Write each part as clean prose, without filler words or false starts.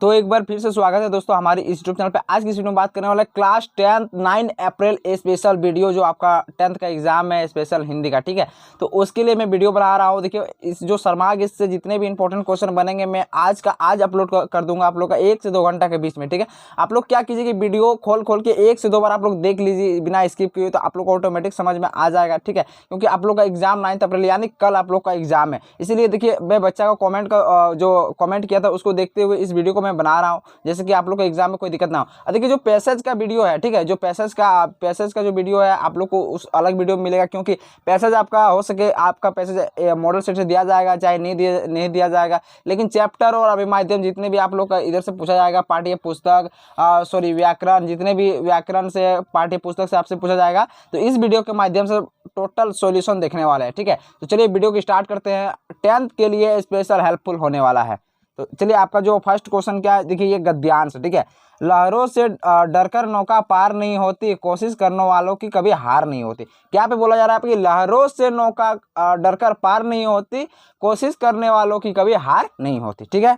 तो एक बार फिर से स्वागत है दोस्तों हमारी इस यूट्यूब चैनल पे। आज की इस वीडियो में बात करने वाला है क्लास 10 9 अप्रैल स्पेशल वीडियो, जो आपका 10th का एग्जाम है स्पेशल हिंदी का, ठीक है। तो उसके लिए मैं वीडियो बना रहा हूँ। देखिए, इस जो शर्माग इससे जितने भी इंपॉर्टेंट क्वेश्चन बनेंगे मैं आज अपलोड कर दूंगा आप लोग का 1 से 2 घंटा के बीच में, ठीक है। आप लोग क्या कीजिए कि वीडियो खोल के 1 से 2 बार आप लोग देख लीजिए बिना स्किप किए, तो आप लोग को ऑटोमेटिक समझ में आ जाएगा, ठीक है। क्योंकि आप लोग का एग्जाम 9 अप्रैल यानी कल आप लोग का एग्जाम है। इसीलिए देखिए, मैं बच्चा का जो कमेंट किया था उसको देखते हुए इस वीडियो को मैं बना रहा हूँ, जैसे कि आप लोग को एग्जाम में कोई दिक्कत ना हो। देखिए, जो पैसेज का वीडियो है, ठीक है, जो पैसेज का जो वीडियो है आप लोग को उस अलग वीडियो में मिलेगा, क्योंकि पैसेज आपका हो सके आपका पैसेज मॉडल सेट से दिया जाएगा चाहे नहीं दिया जाएगा, लेकिन चैप्टर और अभिमाध्यम जितने भी आप लोग का इधर से पूछा जाएगा, पाठ्य पुस्तक व्याकरण, जितने भी व्याकरण से पाठ्य पुस्तक से आपसे पूछा जाएगा, तो इस वीडियो के माध्यम से टोटल सॉल्यूशन देखने वाले हैं, ठीक है। तो चलिए वीडियो की स्टार्ट करते हैं। 10th के लिए स्पेशल हेल्पफुल होने वाला है। तो चलिए, आपका जो फर्स्ट क्वेश्चन क्या है, देखिए ये गद्यांश, ठीक है। लहरों से डरकर नौका पार नहीं होती, कोशिश करने वालों की कभी हार नहीं होती। क्या पे बोला जा रहा है कि लहरों से नौका डरकर पार नहीं होती, कोशिश करने वालों की कभी हार नहीं होती, ठीक है।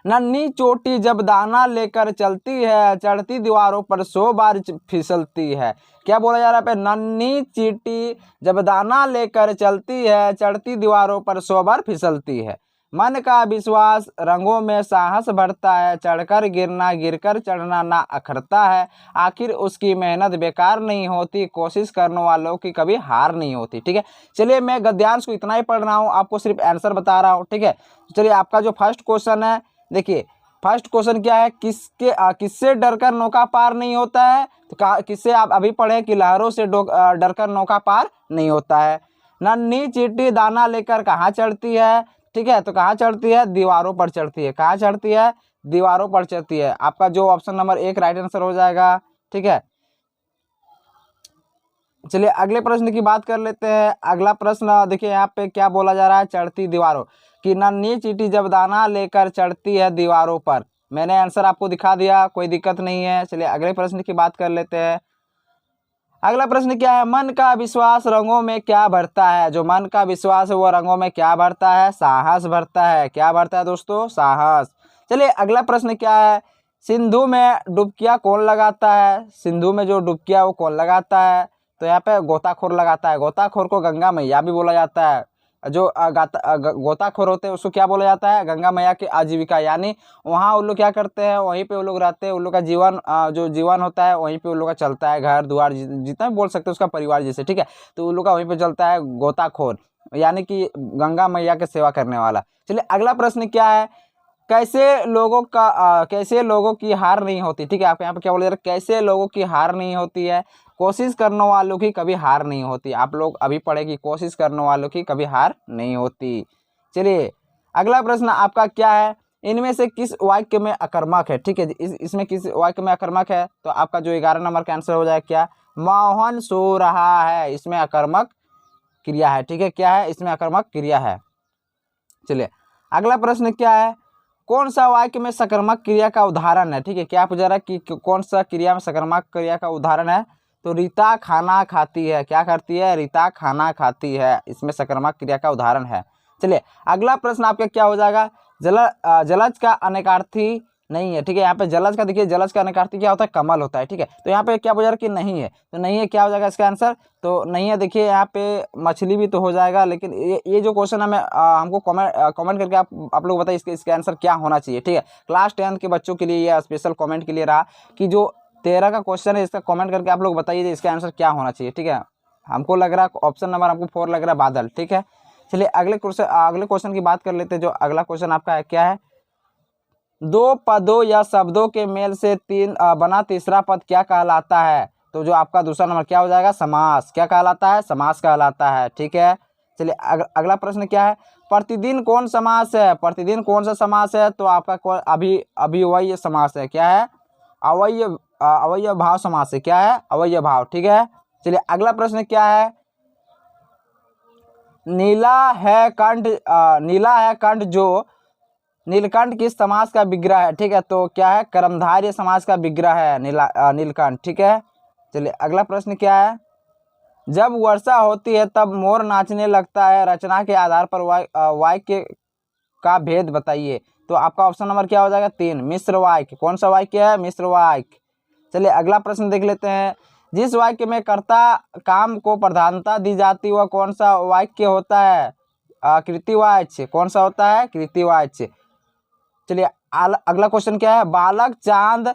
नन्ही चोटी जब दाना लेकर चलती है, चढ़ती दीवारों पर 100 बार फिसलती है। क्या बोला जा रहा है पे, नन्ही चींटी जब दाना लेकर चलती है, चढ़ती दीवारों पर 100 बार फिसलती है। मन का विश्वास रंगों में साहस भरता है, चढ़कर गिरना गिरकर चढ़ना ना अखरता है। आखिर उसकी मेहनत बेकार नहीं होती, कोशिश करने वालों की कभी हार नहीं होती, ठीक है। चलिए, मैं गद्यांश को इतना ही पढ़ रहा हूँ, आपको सिर्फ आंसर बता रहा हूँ, ठीक है। चलिए, आपका जो फर्स्ट क्वेश्चन है, देखिए फर्स्ट क्वेश्चन क्या है, किससे डरकर नौका पार नहीं होता है। तो किससे आप अभी पढ़े कि लहरों से डरकर नौका पार नहीं होता है। नन्ही चींटी दाना लेकर कहाँ चढ़ती है, ठीक है। तो कहाँ चढ़ती है, दीवारों पर चढ़ती है। कहाँ चढ़ती है, दीवारों पर चढ़ती है। आपका जो ऑप्शन नंबर 1 राइट आंसर हो जाएगा, ठीक है। चलिए अगले प्रश्न की बात कर लेते हैं। अगला प्रश्न देखिए, यहाँ पे क्या बोला जा रहा है, चढ़ती दीवारों कि नन्ही चींटी जब दाना लेकर चढ़ती है दीवारों पर। मैंने आंसर आपको दिखा दिया, कोई दिक्कत नहीं है। चलिए अगले प्रश्न की बात कर लेते हैं। अगला प्रश्न क्या है, मन का विश्वास रंगों में क्या भरता है। जो मन का विश्वास है वो रंगों में क्या भरता है, साहस भरता है। क्या भरता है दोस्तों, साहस। चलिए अगला प्रश्न क्या है, सिंधु में डुबकियां कौन लगाता है। सिंधु में जो डुबकियां वो कौन लगाता है। तो यहाँ पे गोताखोर लगाता है। गोताखोर को गंगा मैया भी बोला जाता है। जो गोताखोर होते हैं उसको क्या बोला जाता है, गंगा मैया की आजीविका, यानी वहाँ उन लोग क्या करते हैं, वहीं पे उन लोग रहते हैं, उन लोग का जीवन जो जीवन होता है वहीं पे उन लोग का चलता है, घर द्वार जितना भी बोल सकते हैं उसका परिवार जैसे, ठीक है। तो उन लोग का वहीं पे चलता है गोताखोर, यानी कि गंगा मैया की सेवा करने वाला। चलिए अगला प्रश्न क्या है, कैसे लोगों की हार नहीं होती, ठीक है। आप यहाँ पे क्या बोले जा रहे, कैसे लोगों की हार नहीं होती है, कोशिश करने वालों की कभी हार नहीं होती। आप लोग अभी पढ़े कि कोशिश करने वालों की कभी हार नहीं होती। चलिए अगला प्रश्न आपका क्या है, इनमें से किस वाक्य में अकर्मक है, ठीक है। इसमें किस वाक्य में अकर्मक है। तो आपका जो 11 नंबर का आंसर हो जाए क्या, मोहन सो रहा है, इसमें अकर्मक क्रिया है, ठीक है। क्या है, इसमें अकर्मक क्रिया है। चलिए अगला प्रश्न क्या है, कौन सा वाक्य में सकर्मक क्रिया का उदाहरण है, ठीक है। क्या पूछा रहा है कि कौन सा क्रिया में सकर्मक क्रिया का उदाहरण है। तो रीता खाना खाती है। क्या करती है, रीता खाना खाती है, इसमें सकर्मक क्रिया का उदाहरण है। चलिए अगला प्रश्न आपका क्या हो जाएगा, जलज का अनेकार्थी नहीं है, ठीक है। यहाँ पे जलज का देखिए, जलज का अनेकार्थी क्या होता है, कमल होता है, ठीक है। तो यहाँ पे क्या बोल रहा है कि नहीं है, तो नहीं है, क्या हो जाएगा इसका आंसर, तो नहीं है। देखिए यहाँ पे मछली भी तो हो जाएगा, लेकिन ये जो क्वेश्चन है मैं हमको कमेंट करके आप लोग बताइए इसके आंसर क्या होना चाहिए, ठीक है। क्लास 10 के बच्चों के लिए यह स्पेशल कमेंट के लिए रहा कि जो 13 का क्वेश्चन है इसका कमेंट करके आप लोग बताइए इसका आंसर क्या होना चाहिए, ठीक है। हमको लग रहा है ऑप्शन नंबर हमको 4 लग रहा है, बादल, ठीक है। चलिए अगले क्वेश्चन की बात कर लेते हैं। जो अगला क्वेश्चन आपका है क्या है, दो पदों या शब्दों के मेल से बना तीसरा पद क्या कहलाता है। तो जो आपका दूसरा नंबर क्या हो जाएगा, समास। क्या कहलाता है, समास कहलाता है, ठीक है। चलिए अगला प्रश्न क्या है, प्रतिदिन कौन समास है। प्रतिदिन कौन सा समास है। तो आपका अभिव्यय समास है। क्या है, अवयव भाव समास है। क्या है, अवयव भाव, ठीक है। चलिए अगला प्रश्न क्या है, नीला है कंठ जो नीलकंठ किस समास का विग्रह है, ठीक है। तो क्या है, कर्मधारय समास का विग्रह है नीलकंठ, ठीक है। चलिए अगला प्रश्न क्या है, जब वर्षा होती है तब मोर नाचने लगता है, रचना के आधार पर वाक्य का भेद बताइए। तो आपका ऑप्शन नंबर क्या हो जाएगा 3 मिश्र वाक्य। कौन सा वाक्य है? मिश्र वाक्य। चलिए अगला प्रश्न देख लेते हैं। जिस वाक्य में कर्ता काम को प्रधानता दी जाती वह कौन सा वाक्य होता है? कृतिवाच्य। कौन सा होता है? कृतिवाच्य। चलिए अगला क्वेश्चन क्या है? बालक चांद,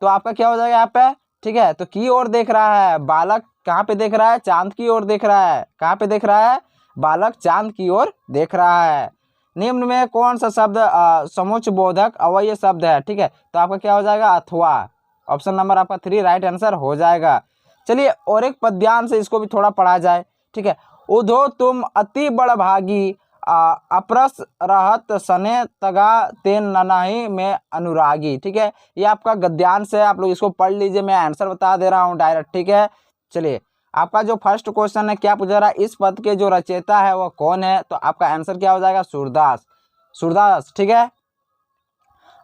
तो आपका क्या हो जाएगा यहाँ पे? ठीक है, तो की ओर देख रहा है। बालक कहाँ पे देख रहा है? चांद की ओर देख रहा है। कहाँ पे देख रहा है? बालक चांद की ओर देख रहा है। निम्न में कौन सा शब्द समुच्चय बोधक अवयव शब्द है? ठीक है, तो आपका क्या हो जाएगा? अथवा। ऑप्शन नंबर आपका 3 राइट आंसर हो जाएगा। चलिए और एक पद्यांश से इसको भी थोड़ा पढ़ा जाए। ठीक है, उधो तुम अति बड़भागी, अपरस रहत सने तगा तेन ननाही में अनुरागी। ठीक है, ये आपका गद्यांश है, आप लोग इसको पढ़ लीजिए, मैं आंसर बता दे रहा हूँ डायरेक्ट। ठीक है, चलिए आपका जो फर्स्ट क्वेश्चन है क्या पूछा रहा है? इस पद के जो रचयिता है वह कौन है? तो आपका आंसर क्या हो जाएगा? सूरदास। सूरदास। ठीक है,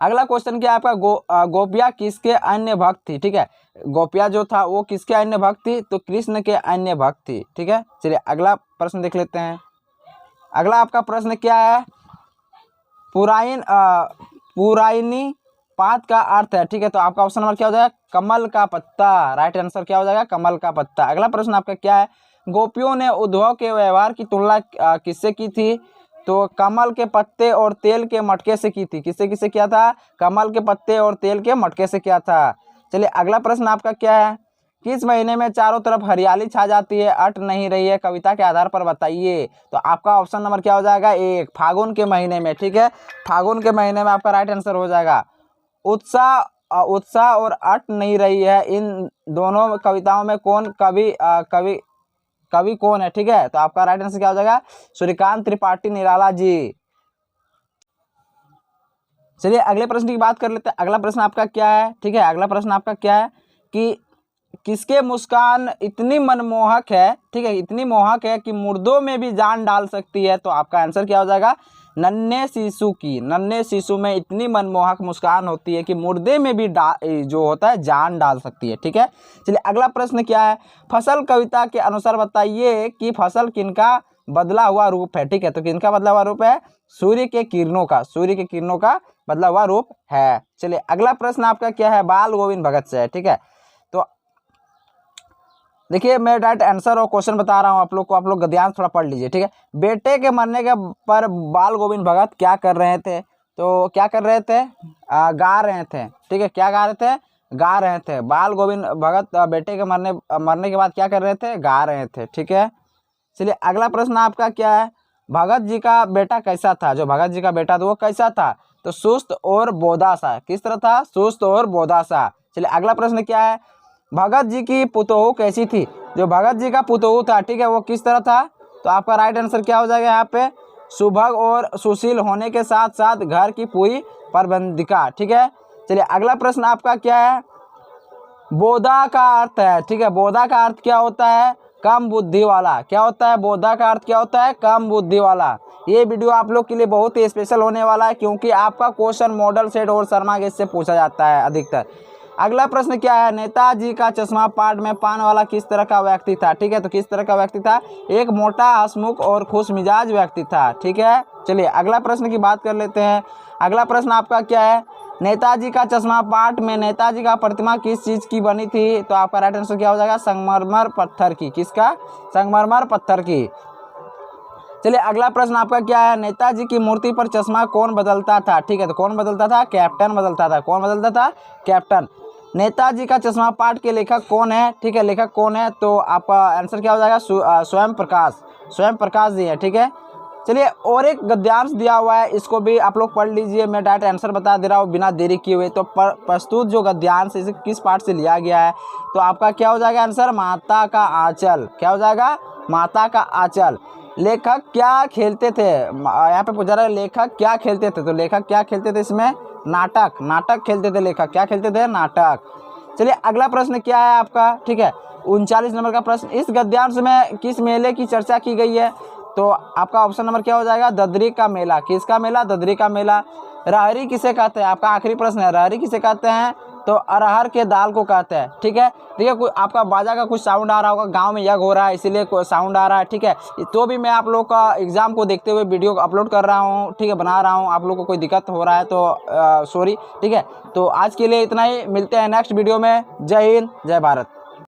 अगला क्वेश्चन क्या है आपका? गोपिया किसके अन्य भक्त थी? ठीक है, गोपिया जो था वो किसके अन्य भक्त थी? तो कृष्ण के अन्य भक्त थी। ठीक है, चलिए अगला प्रश्न देख लेते हैं। अगला आपका प्रश्न क्या है? पुराइनी पात का अर्थ है। ठीक है, तो आपका ऑप्शन नंबर क्या हो जाएगा? कमल का पत्ता। राइट आंसर क्या हो जाएगा? कमल का पत्ता। अगला प्रश्न आपका क्या है? गोपियों ने उद्धव के व्यवहार की तुलना किससे की थी? तो कमल के पत्ते और तेल के मटके से की थी। किससे किससे किया था? कमल के पत्ते और तेल के मटके से किया था। चलिए अगला प्रश्न आपका क्या है? किस महीने में चारों तरफ हरियाली छा जाती है, अट नहीं रही है, कविता के आधार पर बताइए। तो आपका ऑप्शन नंबर क्या हो जाएगा? 1 फागुन के महीने में। ठीक है, फागुन के महीने में आपका राइट आंसर हो जाएगा। उत्साह और अट नहीं रही है, इन दोनों कविताओं में कौन कवि कौन है? ठीक है, तो आपका राइट आंसर क्या हो जाएगा? सूर्यकांत त्रिपाठी निराला जी। चलिए अगले प्रश्न की बात कर लेते हैं। अगला प्रश्न आपका क्या है? ठीक है, अगला प्रश्न आपका क्या है कि किसके मुस्कान इतनी मनमोहक है? ठीक है, इतनी मोहक है कि मुर्दों में भी जान डाल सकती है। तो आपका आंसर क्या हो जाएगा? नन्हे शिशु की। नन्हे शिशु में इतनी मनमोहक मुस्कान होती है कि मुर्दे में भी जो होता है जान डाल सकती है। ठीक है, चलिए अगला प्रश्न क्या है? फसल कविता के अनुसार बताइए कि फसल किनका बदला हुआ रूप है। ठीक है, तो किनका बदला हुआ रूप है? सूर्य के किरणों का। सूर्य के किरणों का बदला हुआ रूप है। चलिए अगला प्रश्न आपका क्या है? बाल गोविंद भगत से है। ठीक है, तो देखिए मैं डायरेक्ट आंसर और क्वेश्चन बता रहा हूँ आप लोग को, आप लोग गद्यांश थोड़ा पढ़ लीजिए। ठीक है, बेटे के मरने के पर बाल गोविंद भगत क्या कर रहे थे? तो क्या कर रहे थे? गा रहे थे। ठीक है, क्या गा रहे थे? गा रहे थे। बाल गोविंद भगत बेटे के मरने के बाद क्या कर रहे थे? गा रहे थे। ठीक है, चलिए अगला प्रश्न आपका क्या है? भगत जी का बेटा कैसा था? जो भगत जी का बेटा था वो कैसा था? तो सुस्त और बोधा-सा। किस तरह था? सुस्त और बोधा-सा। चलिए अगला प्रश्न क्या है? भगत जी की पुतोहू कैसी थी? जो भगत जी का पुतोहू था, ठीक है, वो किस तरह था? तो आपका राइट आंसर क्या हो जाएगा यहाँ पे? सुभग और सुशील होने के साथ साथ घर की पूरी प्रबंधिका। ठीक है, चलिए अगला प्रश्न आपका क्या है? बोधा का अर्थ है। ठीक है, बोधा का अर्थ क्या होता है? कम बुद्धि वाला। क्या होता है? बोधा का अर्थ क्या होता है? कम बुद्धि वाला। ये वीडियो आप लोग के लिए बहुत ही स्पेशल होने वाला है क्योंकि आपका क्वेश्चन मॉडल सेट और शर्मा गेट से पूछा जाता है अधिकतर। अगला प्रश्न क्या है? नेताजी का चश्मा पाठ में पान वाला किस तरह का व्यक्ति था? ठीक है, तो किस तरह का व्यक्ति था? एक मोटा, हंसमुख और खुश मिजाज व्यक्ति था। ठीक है, चलिए अगला प्रश्न की बात कर लेते हैं। अगला प्रश्न आपका क्या है? नेताजी का चश्मा पाठ में नेताजी का प्रतिमा किस चीज की बनी थी? तो आपका राइट आंसर क्या हो जाएगा? संगमरमर पत्थर की। किसका? संगमरमर पत्थर की। चलिए अगला प्रश्न आपका क्या है? नेताजी की मूर्ति पर चश्मा कौन बदलता था? ठीक है, तो कौन बदलता था? कैप्टन बदलता था। कौन बदलता था? कैप्टन। नेताजी का चश्मा पाठ के लेखक कौन है? ठीक है, लेखक कौन है? तो आपका आंसर क्या हो जाएगा? स्वयं प्रकाश। स्वयं प्रकाश जी है। ठीक है, चलिए और एक गद्यांश दिया हुआ है, इसको भी आप लोग पढ़ लीजिए, मैं डायरेक्ट आंसर बता दे रहा हूँ बिना देरी किए हुए। तो प्रस्तुत जो गद्यांश इसे किस पाठ से लिया गया है? तो आपका क्या हो जाएगा आंसर? माता का आंचल। क्या हो जाएगा? माता का आंचल। लेखक क्या खेलते थे? यहाँ पे पूछा रहा है लेखक क्या खेलते थे? तो लेखक क्या खेलते थे इसमें? नाटक। नाटक खेलते थे लेखक। क्या खेलते थे? नाटक। चलिए अगला प्रश्न क्या है आपका? ठीक है, 39 नंबर का प्रश्न। इस गद्यांश में किस मेले की चर्चा की गई है? तो आपका ऑप्शन नंबर क्या हो जाएगा? ददरी का मेला। किसका मेला? ददरी का मेला। रहरी किसे कहते हैं? आपका आखिरी प्रश्न है, रहरी किसे कहते हैं? तो अरहर के दाल को कहते हैं। ठीक है, ठीक है। कोई आपका बाजा का कुछ साउंड आ रहा होगा, गांव में यज्ञ हो रहा है इसीलिए कोई साउंड आ रहा है। ठीक है, तो भी मैं आप लोग का एग्जाम को देखते हुए वीडियो अपलोड कर रहा हूँ। ठीक है, बना रहा हूँ। आप लोग को कोई दिक्कत हो रहा है तो सॉरी। ठीक है, तो आज के लिए इतना ही, मिलते हैं नेक्स्ट वीडियो में। जय हिंद, जय भारत।